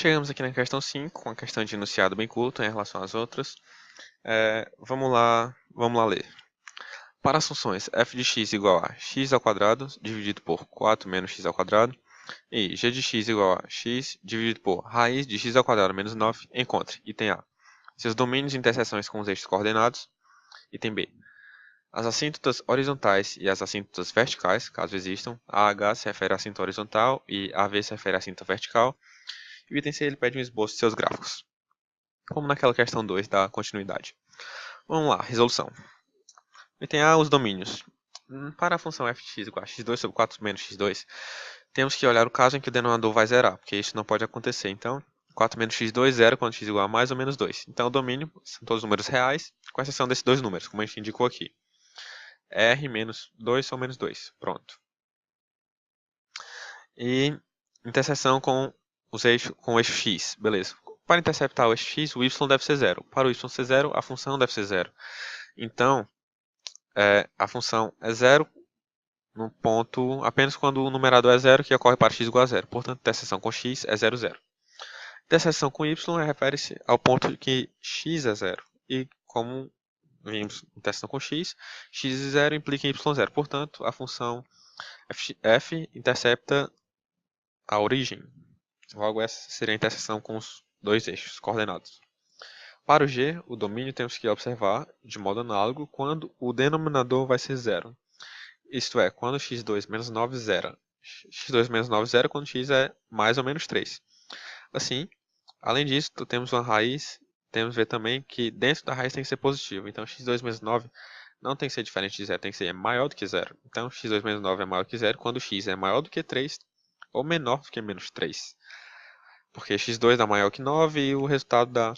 Chegamos aqui na questão 5, uma questão de enunciado bem curto em relação às outras. Vamos lá ler. Para as funções f de x igual a x ao quadrado dividido por 4 menos x ao quadrado e g de x igual a x dividido por raiz de x ao quadrado menos 9, encontre, item A, seus domínios e interseções com os eixos coordenados, item B, as assíntotas horizontais e as assíntotas verticais, caso existam, AH se refere à assíntota horizontal e AV se refere à assíntota vertical, e o item C ele pede um esboço de seus gráficos, como naquela questão 2 da continuidade. Vamos lá, resolução. Item A, os domínios. Para a função f de x igual a x2 sobre 4 menos x2, temos que olhar o caso em que o denominador vai zerar, porque isso não pode acontecer. Então, 4 menos x2, zero quando x igual a mais ou menos 2. Então, o domínio são todos números reais, com exceção desses dois números, como a gente indicou aqui. R menos 2 ou menos 2. Pronto. E interseção com o eixo x. Beleza. Para interceptar o eixo x, o y deve ser zero. Para o y ser zero, a função deve ser zero. Então, a função é zero no ponto apenas quando o numerador é zero, que ocorre para x igual a zero. Portanto, interseção com x é 0, 0. Interseção com y refere-se ao ponto que x é zero. E como vimos interseção com x, x é zero implica em y zero. Portanto, a função f intercepta a origem. Logo, essa seria a interseção com os dois eixos coordenados. Para o g, o domínio temos que observar, de modo análogo, quando o denominador vai ser zero. Isto é, quando x2 menos 9 zera. x2 menos 9 zera quando x é mais ou menos 3. Assim, além disso, temos uma raiz, temos que ver também que dentro da raiz tem que ser positivo. Então, x2 menos 9 não tem que ser diferente de zero, tem que ser maior do que zero. Então, x2 menos 9 é maior que zero quando x é maior do que 3 ou menor do que menos 3. Porque x2 dá maior que 9 e o resultado dá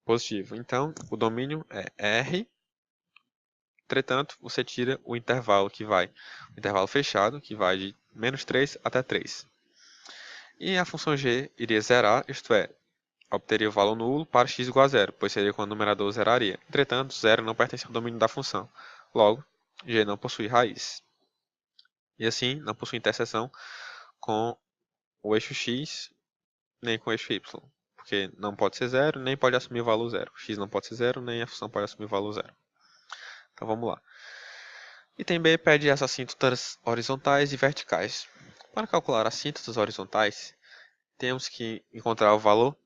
positivo. Então, o domínio é R. Entretanto, você tira o intervalo o intervalo fechado, que vai de menos 3 até 3. E a função g iria zerar, isto é, obteria o valor nulo para x igual a zero, pois seria quando o numerador zeraria. Entretanto, zero não pertence ao domínio da função. Logo, g não possui raiz. E assim, não possui interseção com o eixo x, nem com o eixo y. Porque não pode ser zero, nem pode assumir o valor zero. X não pode ser zero, nem a função pode assumir o valor zero. Então vamos lá. Item B pede as assíntotas horizontais e verticais. Para calcular as assíntotas horizontais, temos que encontrar o valor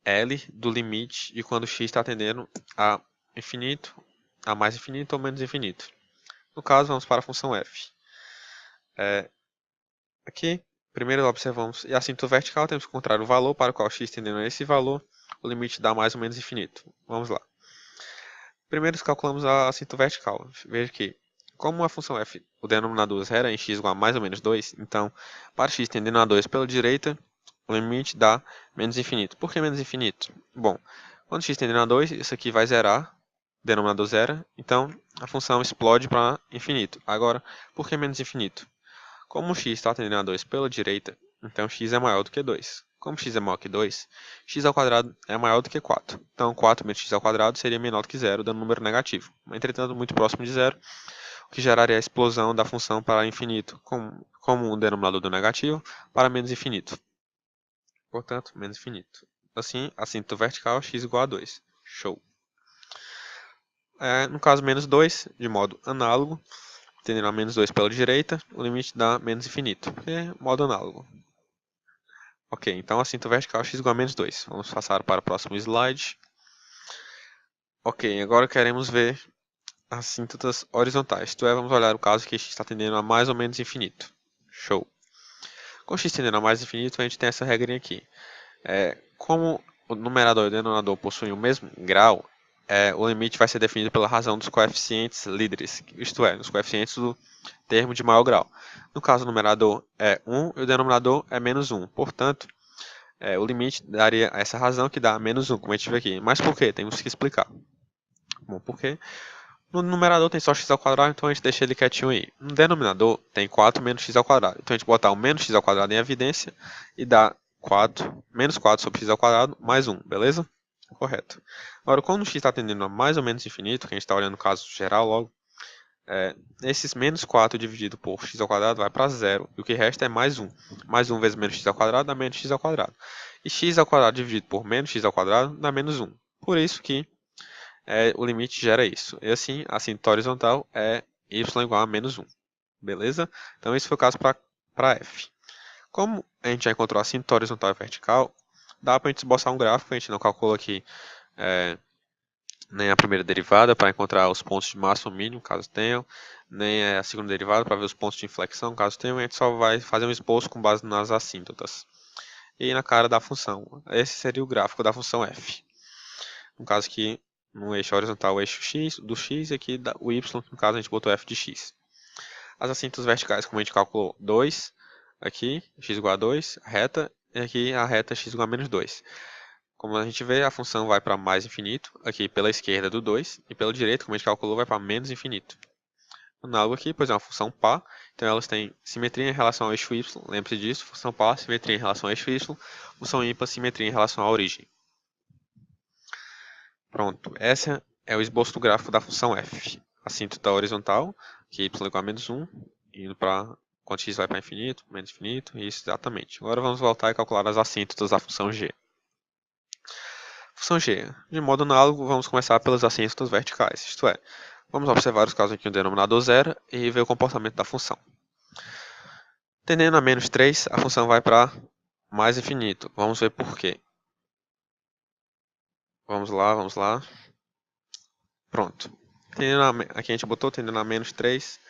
L do limite de quando x está tendendo a infinito, a mais infinito ou menos infinito. No caso, vamos para a função f. Aqui, primeiro observamos a assíntota vertical, temos que encontrar o valor para o qual x tendendo a esse valor, o limite dá mais ou menos infinito. Vamos lá. Primeiro calculamos a assíntota vertical. Veja que, como a função f, o denominador zera em x igual a mais ou menos 2, então, para x tendendo a 2 pela direita, o limite dá menos infinito. Por que menos infinito? Bom, quando x tendendo a 2, isso aqui vai zerar, denominador zera, então a função explode para infinito. Agora, por que menos infinito? Como x está tendendo a 2 pela direita, então x é maior do que 2. Como x é maior que 2, x ao quadrado é maior do que 4. Então 4 menos x ao quadrado seria menor do que zero, dando um número negativo. Entretanto, muito próximo de zero, o que geraria a explosão da função para infinito, como um denominador do negativo, para menos infinito. Portanto, menos infinito. Assim, assíntota vertical, x igual a 2. Show. No caso, menos 2, de modo análogo, tendendo a menos 2 pela direita, o limite dá menos infinito, que é modo análogo. Ok, então assíntota vertical, x igual a menos 2. Vamos passar para o próximo slide. Ok, agora queremos ver as assíntotas horizontais. Isto é, vamos olhar o caso que x está tendendo a mais ou menos infinito. Show. Com x tendendo a mais infinito, a gente tem essa regrinha aqui. Como o numerador e o denominador possuem o mesmo grau, o limite vai ser definido pela razão dos coeficientes líderes, isto é, os coeficientes do termo de maior grau. No caso, o numerador é 1 e o denominador é menos 1. Portanto, o limite daria essa razão que dá menos 1, como a gente vê aqui. Mas por quê? Temos que explicar. Bom, porque no numerador tem só x ao quadrado, então a gente deixa ele quietinho aí. No denominador tem 4 menos x ao quadrado. Então a gente botar o menos x ao quadrado em evidência e dá 4, menos 4 sobre x ao quadrado mais 1, beleza? Correto. Agora, quando o x está tendendo a mais ou menos infinito, que a gente está olhando o caso geral logo, esses menos 4 dividido por x ao quadrado vai para zero, e o que resta é mais 1. Mais 1 vezes menos x ao quadrado dá menos x ao quadrado. E x ao quadrado dividido por menos x ao quadrado dá menos 1. Por isso que o limite gera isso. E assim, a assíntota horizontal é y igual a menos 1. Beleza? Então esse foi o caso para f. Como a gente já encontrou a assíntota horizontal e vertical, dá para a gente esboçar um gráfico. A gente não calcula aqui nem a primeira derivada para encontrar os pontos de máximo e mínimo, caso tenham, nem a segunda derivada para ver os pontos de inflexão, caso tenham. A gente só vai fazer um esboço com base nas assíntotas. E na cara da função. Esse seria o gráfico da função f. No caso aqui, no eixo horizontal, o eixo x, do x, e aqui o y, no caso a gente botou f de x. As assíntotas verticais, como a gente calculou, 2, aqui, x igual a 2, a reta, e aqui a reta x igual a menos 2. Como a gente vê, a função vai para mais infinito, aqui pela esquerda do 2, e pelo direito, como a gente calculou, vai para menos infinito. Análogo aqui, pois é uma função par, então elas têm simetria em relação ao eixo y, lembre-se disso, função par, simetria em relação ao eixo y, função ímpar, simetria em relação à origem. Pronto, esse é o esboço do gráfico da função f. Assíntota horizontal, que é y igual a menos 1, indo para quando x vai para infinito, menos infinito, isso exatamente. Agora vamos voltar e calcular as assíntotas da função g. Função g. De modo análogo, vamos começar pelas assíntotas verticais, isto é, vamos observar os casos em que o denominador zero e ver o comportamento da função. Tendendo a menos 3, a função vai para mais infinito. Vamos ver por quê. Vamos lá. Pronto. Aqui a gente botou tendendo a menos 3.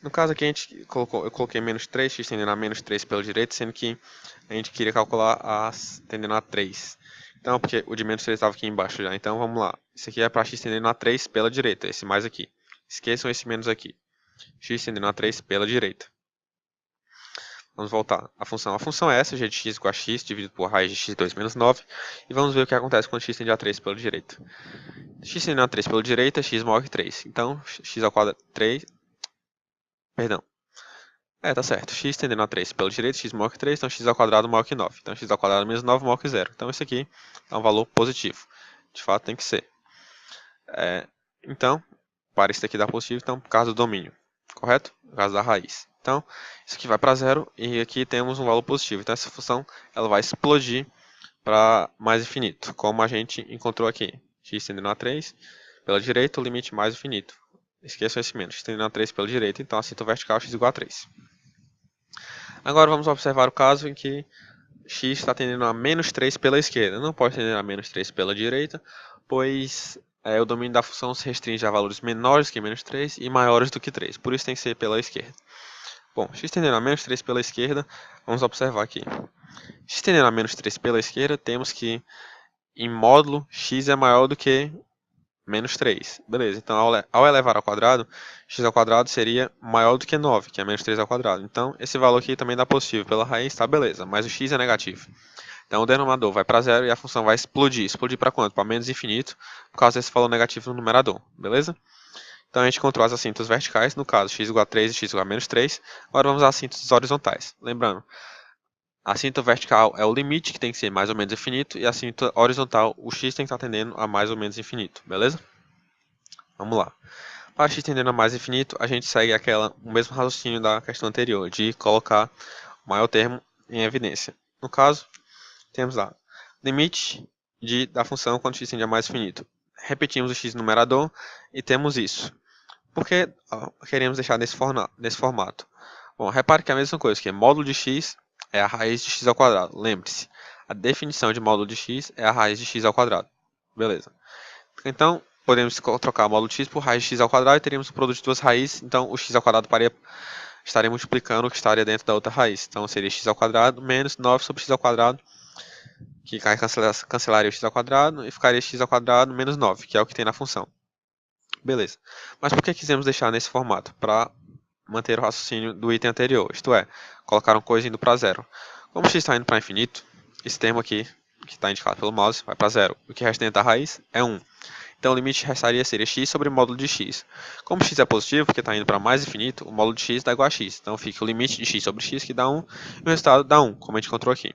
No caso aqui eu coloquei menos 3, x tendendo a menos 3 pelo direito, sendo que a gente queria calcular tendendo a 3. Então, porque o de menos 3 estava aqui embaixo já. Então, vamos lá. Isso aqui é para x tendendo a 3 pela direita, esse mais aqui. Esqueçam esse menos aqui. X tendendo a 3 pela direita. Vamos voltar. A função é essa, g de x igual a x dividido por raiz de x2 menos 9. E vamos ver o que acontece quando x tende a 3 pela direita. X tendendo a 3 pela direita, x maior que 3. Então, x ao quadrado 3... Perdão. Tá certo. X tendendo a 3 pela direita, x maior que 3, então x ao quadrado maior que 9. Então x ao quadrado menos 9 maior que 0. Então esse aqui é um valor positivo. De fato tem que ser. Então, para isso aqui dar positivo, então por causa do domínio. Correto? Por causa da raiz. Então, isso aqui vai para 0 e aqui temos um valor positivo. Então essa função ela vai explodir para mais infinito, como a gente encontrou aqui. X tendendo a 3 pela direita, o limite mais infinito. Esqueçam esse menos. X tendendo a 3 pela direita, então a assíntota vertical x igual a 3. Agora vamos observar o caso em que x está tendendo a menos 3 pela esquerda. Não pode tender a menos 3 pela direita, pois o domínio da função se restringe a valores menores que menos 3 e maiores do que 3. Por isso tem que ser pela esquerda. Bom, x tendendo a menos 3 pela esquerda, vamos observar aqui. X tendendo a menos 3 pela esquerda, temos que, em módulo, x é maior do que menos 3. Beleza, então ao elevar ao quadrado, x ao quadrado seria maior do que 9, que é menos 3 ao quadrado. Então, esse valor aqui também dá positivo pela raiz, tá beleza, mas o x é negativo. Então, o denominador vai para zero e a função vai explodir. Explodir para quanto? Para menos infinito, por causa desse valor negativo no numerador, beleza? Então, a gente encontrou as assíntotas verticais, no caso, x igual a 3 e x igual a menos 3. Agora vamos às assíntotas horizontais. Lembrando, a assíntota vertical é o limite, que tem que ser mais ou menos infinito, e a assíntota horizontal, o x tem que estar tendendo a mais ou menos infinito, beleza? Vamos lá. Para x tendendo a mais infinito, a gente segue o mesmo raciocínio da questão anterior, de colocar o maior termo em evidência. No caso, temos lá, limite da função quando x tende a mais infinito. Repetimos o x no numerador e temos isso. Por que queremos deixar nesse formato? Bom, repare que é a mesma coisa, que módulo de x é a raiz de x ao quadrado. Lembre-se, a definição de módulo de x é a raiz de x ao quadrado. Beleza. Então, podemos trocar módulo de x por raiz de x ao quadrado e teríamos o produto de duas raízes. Então, o x ao quadrado estaria multiplicando o que estaria dentro da outra raiz. Então, seria x ao quadrado menos 9 sobre x ao quadrado, que cancelaria o x ao quadrado e ficaria x ao quadrado menos 9, que é o que tem na função. Beleza. Mas por que quisemos deixar nesse formato? Para manter o raciocínio do item anterior, isto é, colocar uma coisa indo para zero. Como x está indo para infinito, esse termo aqui, que está indicado pelo mouse, vai para zero. O que resta dentro da raiz é 1. Então o limite restaria seria x sobre o módulo de x. Como x é positivo, porque está indo para mais infinito, o módulo de x dá igual a x. Então fica o limite de x sobre x, que dá 1, e o resultado dá 1, como a gente encontrou aqui.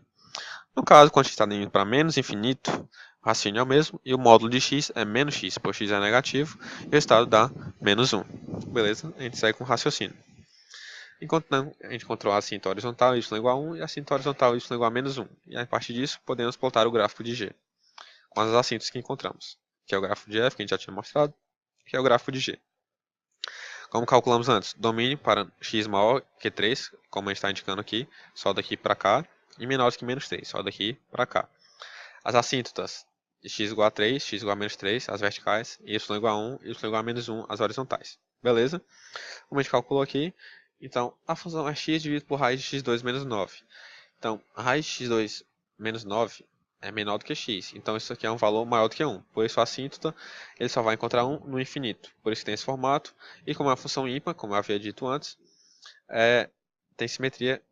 No caso, quando x está indo para menos infinito, O raciocínio é o mesmo e o módulo de x é menos x, pois x é negativo e o resultado dá menos 1. Beleza? A gente segue com o raciocínio. Enquanto não, a gente encontrou a assinto horizontal y igual a 1 e a assinto horizontal y igual a menos 1. E a partir disso, podemos plotar o gráfico de g, com as assintos que encontramos, que é o gráfico de f, que a gente já tinha mostrado, que é o gráfico de g. Como calculamos antes, domínio para x maior que 3, como a gente está indicando aqui, só daqui para cá, e menor que menos 3, só daqui para cá. As assíntotas, x igual a 3, x igual a menos 3, as verticais, y igual a 1, y igual a menos 1, as horizontais. Beleza? Como a gente calculou aqui, então a função é x dividido por raiz de x2 menos 9. Então, a raiz de x2 menos 9 é menor do que x. Então, isso aqui é um valor maior do que 1. Por isso, a assíntota ele só vai encontrar 1 no infinito. Por isso que tem esse formato. E como é uma função ímpar, como eu havia dito antes, tem simetria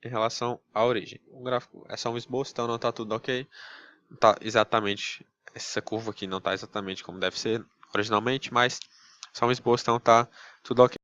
em relação à origem. O gráfico é só um esboço, então não está tudo ok. Não tá exatamente, essa curva aqui não está exatamente como deve ser originalmente, mas só um esboço, então está tudo ok.